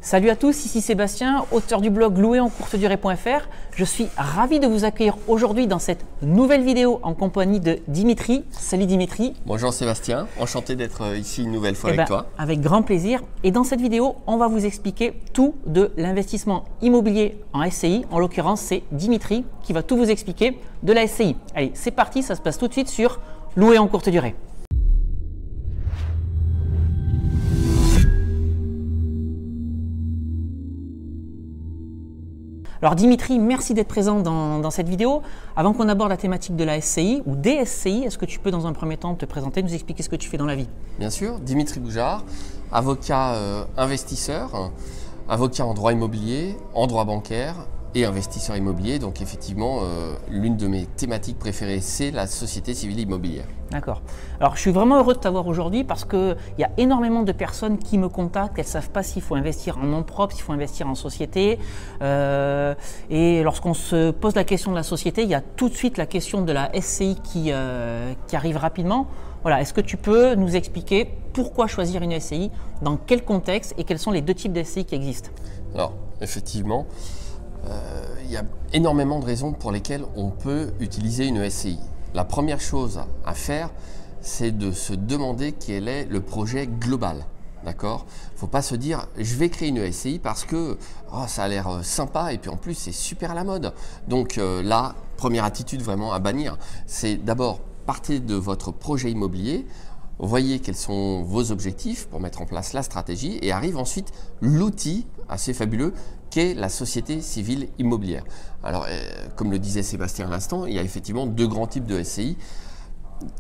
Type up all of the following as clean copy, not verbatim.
Salut à tous, ici Sébastien, auteur du blog louerencourtedurée.fr. Je suis ravi de vous accueillir aujourd'hui dans cette nouvelle vidéo en compagnie de Dimitri. Salut Dimitri. Bonjour Sébastien, enchanté d'être ici une nouvelle fois avec toi. Avec grand plaisir. Et dans cette vidéo, on va vous expliquer tout de l'investissement immobilier en SCI. En l'occurrence, c'est Dimitri qui va tout vous expliquer de la SCI. Allez, c'est parti, ça se passe tout de suite sur Louer en courte durée. Alors Dimitri, merci d'être présent dans cette vidéo. Avant qu'on aborde la thématique de la SCI ou des SCI, est-ce que tu peux dans un premier temps te présenter, nous expliquer ce que tu fais dans la vie? Bien sûr, Dimitri Boujard, avocat investisseur, avocat en droit immobilier, en droit bancaire et investisseur immobilier. Donc effectivement, l'une de mes thématiques préférées, c'est la société civile immobilière. D'accord. Alors je suis vraiment heureux de t'avoir aujourd'hui parce qu'il y a énormément de personnes qui me contactent, elles ne savent pas s'il faut investir en nom propre, s'il faut investir en société. Et lorsqu'on se pose la question de la société, il y a tout de suite la question de la SCI qui arrive rapidement. Voilà, est-ce que tu peux nous expliquer pourquoi choisir une SCI, dans quel contexte et quels sont les deux types de SCI qui existent? Alors effectivement, il y a énormément de raisons pour lesquelles on peut utiliser une SCI. La première chose à faire, c'est de se demander quel est le projet global. D'accord ? Il ne faut pas se dire je vais créer une SCI parce que ça a l'air sympa et puis en plus c'est super à la mode. Donc la première attitude vraiment à bannir, c'est d'abord partez de votre projet immobilier. Voyez quels sont vos objectifs pour mettre en place la stratégie et arrive ensuite l'outil assez fabuleux qu'est la société civile immobilière. Alors, comme le disait Sébastien à l'instant, il y a effectivement deux grands types de SCI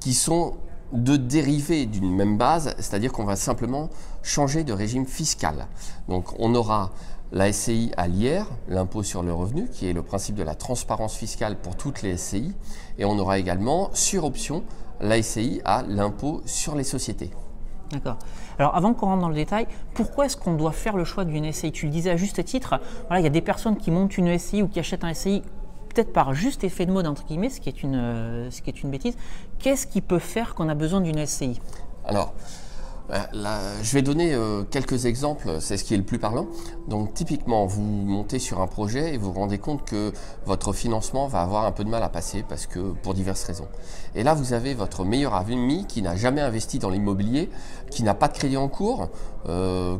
qui sont deux dérivés d'une même base, c'est-à-dire qu'on va simplement changer de régime fiscal. Donc, on aura la SCI à l'IR, l'impôt sur le revenu, qui est le principe de la transparence fiscale pour toutes les SCI, et on aura également, sur option, la SCI à l'impôt sur les sociétés. D'accord. Alors avant qu'on rentre dans le détail, pourquoi est-ce qu'on doit faire le choix d'une SCI? Tu le disais à juste titre, voilà, il y a des personnes qui montent une SCI ou qui achètent un SCI peut-être par juste effet de mode entre guillemets, ce qui est une bêtise. Qu'est-ce qui peut faire qu'on a besoin d'une SCI? Alors, je vais donner quelques exemples, c'est ce qui est le plus parlant. Donc typiquement, vous montez sur un projet et vous vous rendez compte que votre financement va avoir un peu de mal à passer parce que pour diverses raisons. Et là, vous avez votre meilleur ami qui n'a jamais investi dans l'immobilier, qui n'a pas de crédit en cours,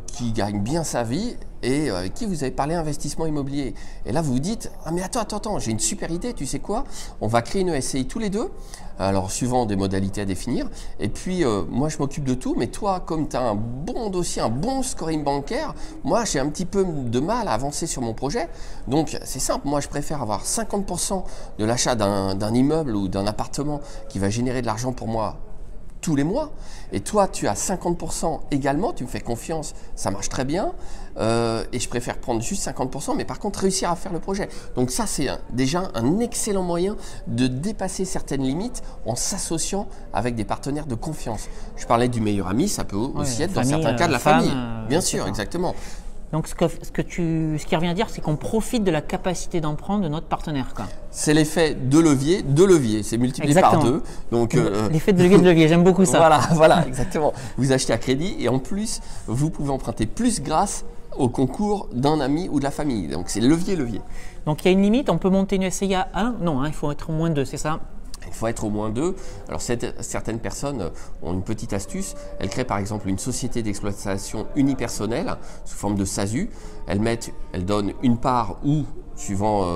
qui gagne bien sa vie et avec qui vous avez parlé investissement immobilier. Et là, vous vous dites « Ah mais attends, j'ai une super idée, tu sais quoi? On va créer une SCI tous les deux. » Alors, suivant des modalités à définir. Et puis, moi, je m'occupe de tout. Mais toi, comme tu as un bon dossier, un bon scoring bancaire, moi, j'ai un petit peu de mal à avancer sur mon projet. Donc, c'est simple. Moi, je préfère avoir 50% de l'achat d'un immeuble ou d'un appartement qui va générer de l'argent pour moi tous les mois. Et toi, tu as 50% également, tu me fais confiance, ça marche très bien. Et je préfère prendre juste 50%, mais par contre réussir à faire le projet. Donc ça, c'est déjà un excellent moyen de dépasser certaines limites en s'associant avec des partenaires de confiance. Je parlais du meilleur ami, ça peut aussi être dans certains cas de la famille. Bien sûr, exactement. Donc ce qui revient à dire, c'est qu'on profite de la capacité d'emprunt de notre partenaire. C'est l'effet de levier, c'est multiplié par deux. Donc l'effet de levier, j'aime beaucoup ça. Voilà, exactement. Vous achetez à crédit et en plus, vous pouvez emprunter plus grâce au concours d'un ami ou de la famille. Donc c'est levier. Donc il y a une limite, on peut monter une SCI à 1? Non, il faut être au moins 2, c'est ça? Il faut être au moins 2. Alors certaines personnes ont une petite astuce. Elles créent par exemple une société d'exploitation unipersonnelle sous forme de SASU. Elles donnent une part ou, suivant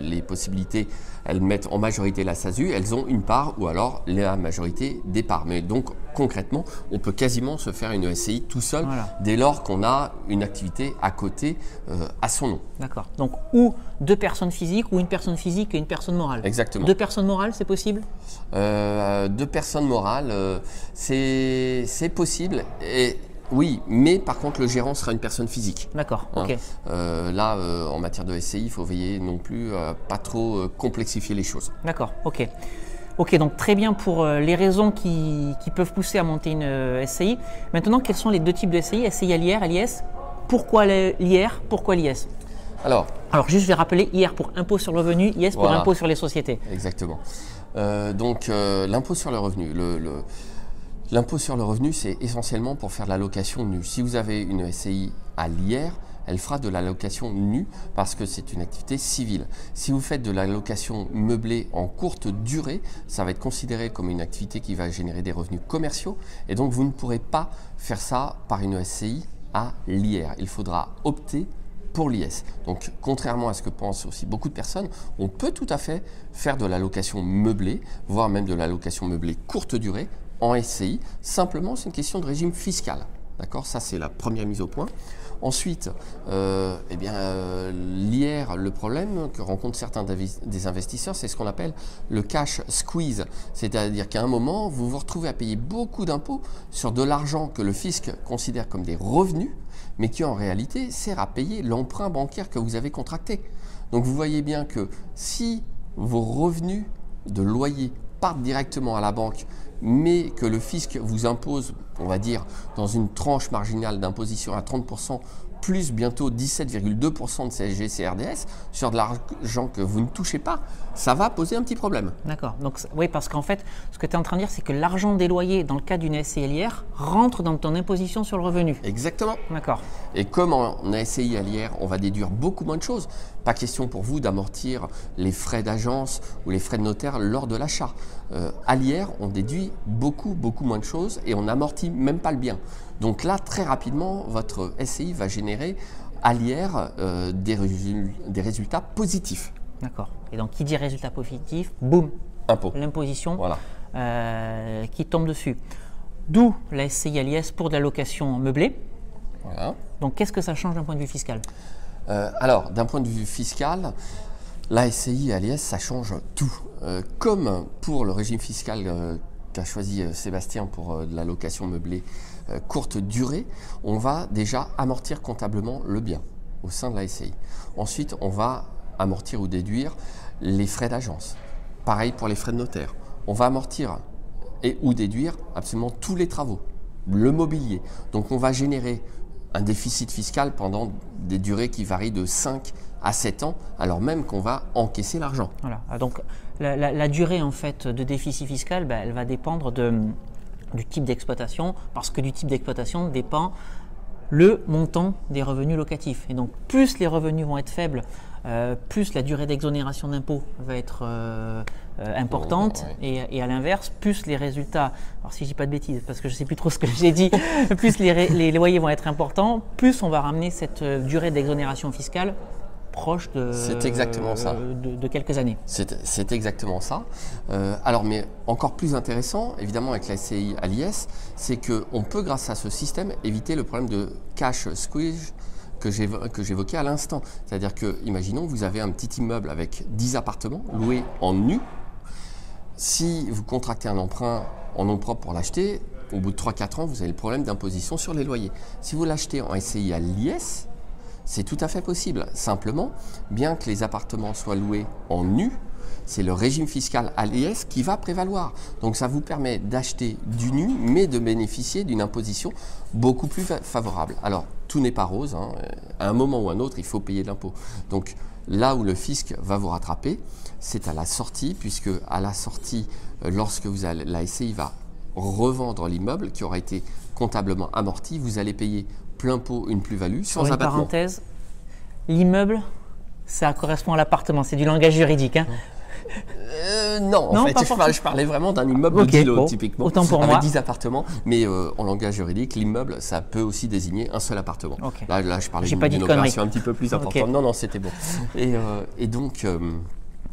les possibilités, elles mettent en majorité la SASU. Elles ont une part ou alors la majorité des parts. Mais donc concrètement, on peut quasiment se faire une SCI tout seul dès lors qu'on a une activité à côté à son nom. D'accord. Donc ou deux personnes physiques ou une personne physique et une personne morale. Exactement. Deux personnes morales, c'est possible? Deux personnes morales, c'est possible. Et oui, mais par contre, le gérant sera une personne physique. D'accord, ok. Là, en matière de SCI, il faut veiller non plus à pas trop complexifier les choses. D'accord, ok. Ok, donc très bien pour les raisons qui peuvent pousser à monter une SCI. Maintenant, quels sont les deux types de SCI? SCI à l'IR, à l'IS. Pourquoi l'IR? Pourquoi l'IS? Alors, juste, je vais rappeler IR pour impôt sur le revenu, IS pour impôt sur les sociétés. Exactement. Donc, l'impôt sur le revenu. L'impôt sur le revenu, c'est essentiellement pour faire de la location nue. Si vous avez une SCI à l'IR, elle fera de la location nue parce que c'est une activité civile. Si vous faites de la location meublée en courte durée, ça va être considéré comme une activité qui va générer des revenus commerciaux et donc vous ne pourrez pas faire ça par une SCI à l'IR. Il faudra opter pour l'IS. Donc, contrairement à ce que pensent aussi beaucoup de personnes, on peut tout à fait faire de la location meublée, voire même de la location meublée courte durée en SCI. Simplement, c'est une question de régime fiscal. D'accord ? Ça, c'est la première mise au point. Ensuite, l'IR, le problème que rencontrent certains des investisseurs, c'est ce qu'on appelle le cash squeeze. C'est-à-dire qu'à un moment, vous vous retrouvez à payer beaucoup d'impôts sur de l'argent que le fisc considère comme des revenus, mais qui en réalité sert à payer l'emprunt bancaire que vous avez contracté. Donc vous voyez bien que si vos revenus de loyer partent directement à la banque, mais que le fisc vous impose, on va dire, dans une tranche marginale d'imposition à 30%, plus bientôt 17,2% de CSG CRDS sur de l'argent que vous ne touchez pas, ça va poser un petit problème. D'accord. Donc, oui, parce qu'en fait, ce que tu es en train de dire, c'est que l'argent des loyers, dans le cas d'une SCI à l'IR, rentre dans ton imposition sur le revenu. Exactement. D'accord. Et comme en SCI à l'IR, on va déduire beaucoup moins de choses. Pas question pour vous d'amortir les frais d'agence ou les frais de notaire lors de l'achat. À l'IR, on déduit beaucoup moins de choses et on n'amortit même pas le bien. Donc là, très rapidement, votre SCI va générer à l'IR des résultats positifs. D'accord. Et donc, qui dit résultat positif, boum, impôt. L'imposition Voilà. Qui tombe dessus. D'où la SCI à l'IS pour de la location meublée. Voilà. Donc, qu'est-ce que ça change d'un point de vue fiscal ? Alors, d'un point de vue fiscal, la SCI à l'IS, ça change tout. Comme pour le régime fiscal qu'a choisi Sébastien pour de la location meublée courte durée, on va déjà amortir comptablement le bien au sein de la SCI. Ensuite, on va amortir ou déduire les frais d'agence. Pareil pour les frais de notaire. On va amortir ou déduire absolument tous les travaux, le mobilier. Donc, on va générer un déficit fiscal pendant des durées qui varient de 5 à 7 ans, alors même qu'on va encaisser l'argent. Voilà. Donc, la durée en fait de déficit fiscal, elle va dépendre du type d'exploitation, parce que du type d'exploitation dépend le montant des revenus locatifs. Et donc, plus les revenus vont être faibles, plus la durée d'exonération d'impôt va être importante, et à l'inverse, plus les résultats, alors si je dis pas de bêtises, parce que je ne sais plus trop ce que j'ai dit, plus les loyers vont être importants, plus on va ramener cette durée d'exonération fiscale proche de, c'est exactement ça. de quelques années. C'est exactement ça. Alors, mais encore plus intéressant, évidemment, avec la SCI à l'IS, c'est qu'on peut, grâce à ce système, éviter le problème de cash squeeze que j'évoquais à l'instant. C'est-à-dire que, imaginons, vous avez un petit immeuble avec 10 appartements loués en nu. Si vous contractez un emprunt en nom propre pour l'acheter, au bout de 3-4 ans, vous avez le problème d'imposition sur les loyers. Si vous l'achetez en SCI à l'IS, c'est tout à fait possible. Simplement, bien que les appartements soient loués en nu, c'est le régime fiscal à l'IS qui va prévaloir. Donc ça vous permet d'acheter du nu, mais de bénéficier d'une imposition beaucoup plus favorable. Alors, tout n'est pas rose, hein. À un moment ou à un autre, il faut payer de l'impôt. Donc là où le fisc va vous rattraper, c'est à la sortie, puisque à la sortie, lorsque la SCI va revendre l'immeuble qui aura été comptablement amorti, vous allez payer plein pot une plus-value sans abattement. Parenthèse, l'immeuble, ça correspond à l'appartement, c'est du langage juridique. Hein. Non, en fait, je parlais vraiment d'un immeuble de îlot, typiquement, autant pour avec moi. 10 appartements, mais en langage juridique, l'immeuble, ça peut aussi désigner un seul appartement. Okay. Là, je parlais d'une opération un petit peu plus importante. Non, c'était bon. Et donc,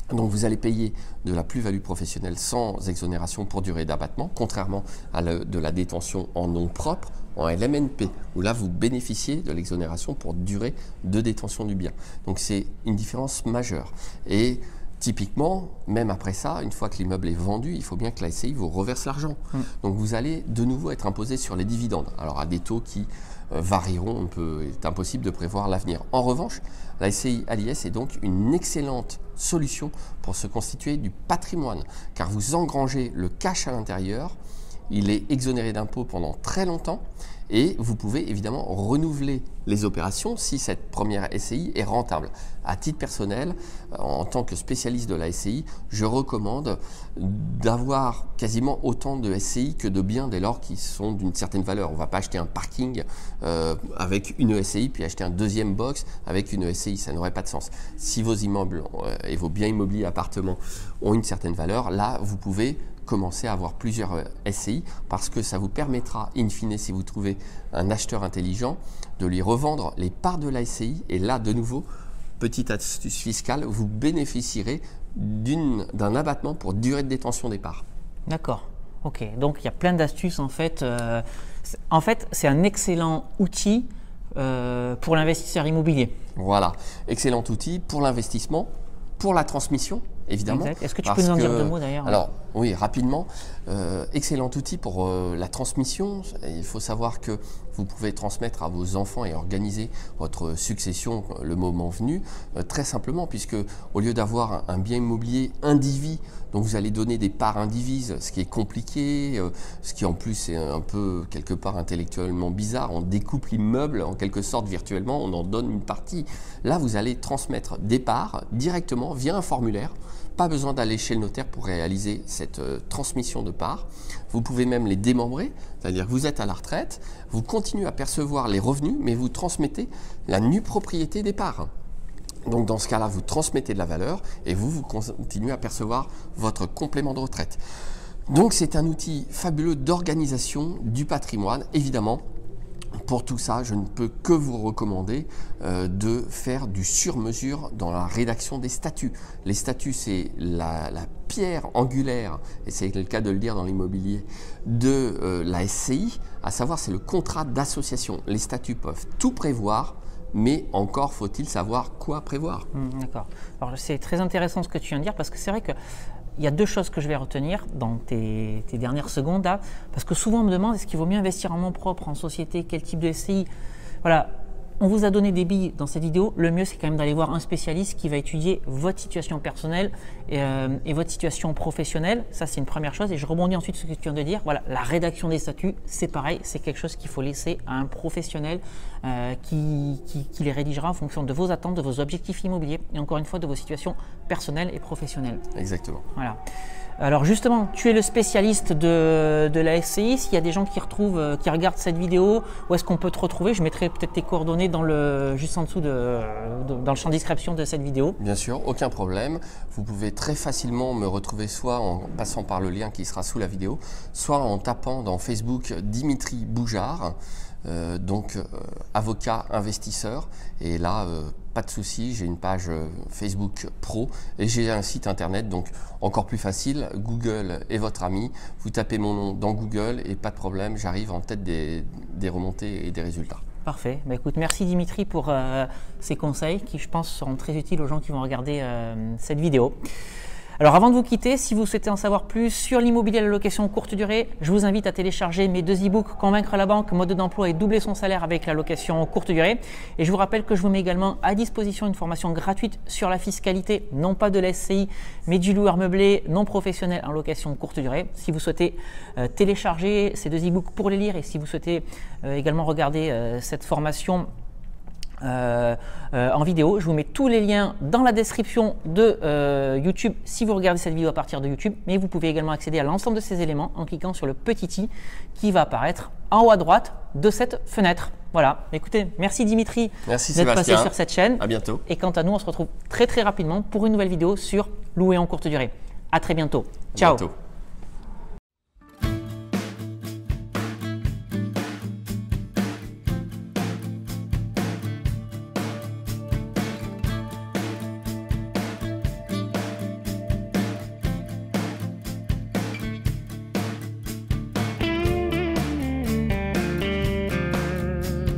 vous allez payer de la plus-value professionnelle sans exonération pour durée d'abattement, contrairement à de la détention en nom propre, en LMNP, où là, vous bénéficiez de l'exonération pour durée de détention du bien. Donc, c'est une différence majeure. Et typiquement, même après ça, une fois que l'immeuble est vendu, il faut bien que la SCI vous reverse l'argent. Donc, vous allez de nouveau être imposé sur les dividendes. Alors, à des taux qui varieront, il est impossible de prévoir l'avenir. En revanche, la SCI à l'IS est donc une excellente solution pour se constituer du patrimoine, car vous engrangez le cash à l'intérieur il est exonéré d'impôts pendant très longtemps et vous pouvez évidemment renouveler les opérations si cette première SCI est rentable. À titre personnel, en tant que spécialiste de la SCI, je recommande d'avoir quasiment autant de SCI que de biens dès lors qu'ils sont d'une certaine valeur. On ne va pas acheter un parking avec une SCI puis acheter un deuxième box avec une SCI, ça n'aurait pas de sens. Si vos immeubles et vos biens immobiliers appartements ont une certaine valeur, là vous pouvez commencer à avoir plusieurs SCI parce que ça vous permettra, in fine, si vous trouvez un acheteur intelligent, de lui revendre les parts de la SCI et là, de nouveau, petite astuce fiscale, vous bénéficierez d'un abattement pour durée de détention des parts. D'accord, ok. Donc il y a plein d'astuces en fait. C'est un excellent outil pour l'investisseur immobilier. Voilà, excellent outil pour l'investissement, pour la transmission. Évidemment. Est-ce que tu peux nous en dire deux mots d'ailleurs? Alors oui, rapidement, excellent outil pour la transmission. Il faut savoir que vous pouvez transmettre à vos enfants et organiser votre succession le moment venu, très simplement, puisque au lieu d'avoir un bien immobilier indivis, dont vous allez donner des parts indivises, ce qui est compliqué, ce qui en plus est un peu quelque part intellectuellement bizarre, on découpe l'immeuble en quelque sorte virtuellement, on en donne une partie. Là, vous allez transmettre des parts directement via un formulaire. Pas besoin d'aller chez le notaire pour réaliser cette transmission de parts. Vous pouvez même les démembrer, c'est-à-dire que vous êtes à la retraite, vous continuez à percevoir les revenus, mais vous transmettez la nue propriété des parts. Donc dans ce cas-là, vous transmettez de la valeur et vous continuez à percevoir votre complément de retraite. Donc c'est un outil fabuleux d'organisation du patrimoine, évidemment. Pour tout ça, je ne peux que vous recommander de faire du sur-mesure dans la rédaction des statuts. Les statuts, c'est la pierre angulaire, et c'est le cas de le dire dans l'immobilier, de la SCI, à savoir c'est le contrat d'association. Les statuts peuvent tout prévoir, mais encore faut-il savoir quoi prévoir. D'accord. Alors c'est très intéressant ce que tu viens de dire, parce que c'est vrai que il y a deux choses que je vais retenir dans tes dernières secondes là, parce que souvent on me demande est-ce qu'il vaut mieux investir en nom propre, en société, quel type de SCI. Voilà, on vous a donné des billes dans cette vidéo, le mieux c'est quand même d'aller voir un spécialiste qui va étudier votre situation personnelle et votre situation professionnelle, ça c'est une première chose. Et je rebondis ensuite sur ce que tu viens de dire, voilà, la rédaction des statuts, c'est pareil, c'est quelque chose qu'il faut laisser à un professionnel qui les rédigera en fonction de vos attentes, de vos objectifs immobiliers et encore une fois de vos situations personnelles et professionnelles. Exactement. Voilà. Alors justement, tu es le spécialiste de la SCI. S'il y a des gens qui regardent cette vidéo, où est-ce qu'on peut te retrouver? Je mettrai peut-être tes coordonnées juste en dessous dans le champ de description de cette vidéo. Bien sûr, aucun problème. Vous pouvez très facilement me retrouver soit en passant par le lien qui sera sous la vidéo, soit en tapant dans Facebook Dimitri Boujard, avocat investisseur. Et là, pas de souci, j'ai une page Facebook pro et j'ai un site internet, donc encore plus facile, Google est votre ami. Vous tapez mon nom dans Google et pas de problème, j'arrive en tête des remontées et des résultats. Parfait. Bah, écoute, merci Dimitri pour ces conseils qui, je pense, seront très utiles aux gens qui vont regarder cette vidéo. Alors avant de vous quitter, si vous souhaitez en savoir plus sur l'immobilier à la location courte durée, je vous invite à télécharger mes deux e-books Convaincre la banque, mode d'emploi et doubler son salaire avec la location courte durée. Et je vous rappelle que je vous mets également à disposition une formation gratuite sur la fiscalité, non pas de la SCI, mais du loueur meublé non professionnel en location courte durée. Si vous souhaitez télécharger ces deux e-books pour les lire et si vous souhaitez également regarder cette formation en vidéo, je vous mets tous les liens dans la description de YouTube si vous regardez cette vidéo à partir de YouTube, mais vous pouvez également accéder à l'ensemble de ces éléments en cliquant sur le petit i qui va apparaître en haut à droite de cette fenêtre. Voilà, écoutez, merci Dimitri d'être passé sur cette chaîne. À bientôt. Et quant à nous, on se retrouve très rapidement pour une nouvelle vidéo sur louer en courte durée. À très bientôt. Ciao. Bientôt.